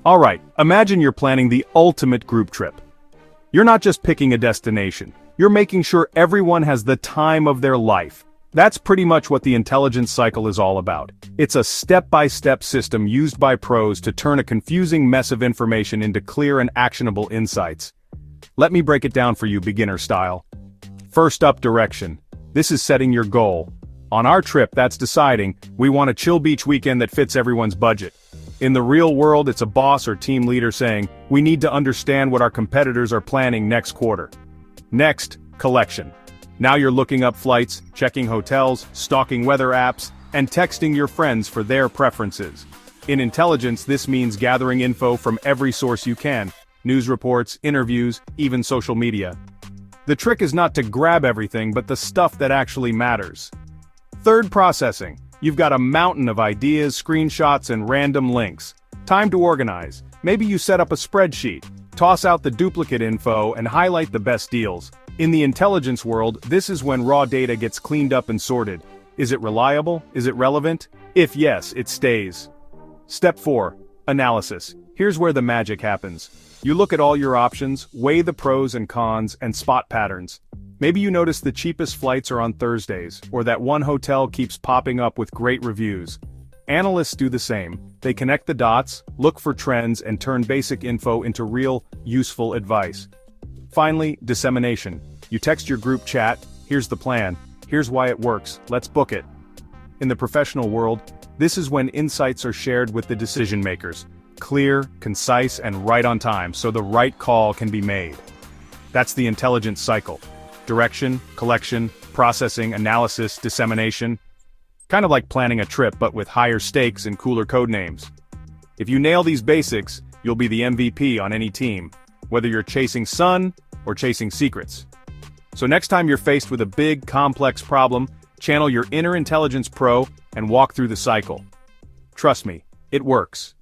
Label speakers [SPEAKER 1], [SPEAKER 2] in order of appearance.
[SPEAKER 1] Alright, imagine you're planning the ultimate group trip. You're not just picking a destination, you're making sure everyone has the time of their life. That's pretty much what the intelligence cycle is all about. It's a step-by-step system used by pros to turn a confusing mess of information into clear and actionable insights. Let me break it down for you beginner style. First up, direction. This is setting your goal. On our trip, that's deciding, we want a chill beach weekend that fits everyone's budget. In the real world, it's a boss or team leader saying, we need to understand what our competitors are planning next quarter. Next, collection. Now you're looking up flights, checking hotels, stalking weather apps, and texting your friends for their preferences. In intelligence, this means gathering info from every source you can, news reports, interviews, even social media. The trick is not to grab everything, but the stuff that actually matters. Third, processing. You've got a mountain of ideas, screenshots, and random links. Time to organize. Maybe you set up a spreadsheet, toss out the duplicate info, and highlight the best deals. In the intelligence world, this is when raw data gets cleaned up and sorted. Is it reliable? Is it relevant? If yes, it stays. Step 4. Analysis. Here's where the magic happens. You look at all your options, weigh the pros and cons, and spot patterns. Maybe you notice the cheapest flights are on Thursdays, or that one hotel keeps popping up with great reviews. Analysts do the same. They connect the dots, look for trends, and turn basic info into real, useful advice. Finally, dissemination. You text your group chat, here's the plan, here's why it works, let's book it. In the professional world, this is when insights are shared with the decision makers. Clear, concise, and right on time, so the right call can be made. That's the intelligence cycle. Direction, collection, processing, analysis, dissemination. Kind of like planning a trip, but with higher stakes and cooler code names. If you nail these basics, you'll be the MVP on any team, whether you're chasing sun or chasing secrets. So next time you're faced with a big, complex problem, channel your inner intelligence pro and walk through the cycle. Trust me, it works.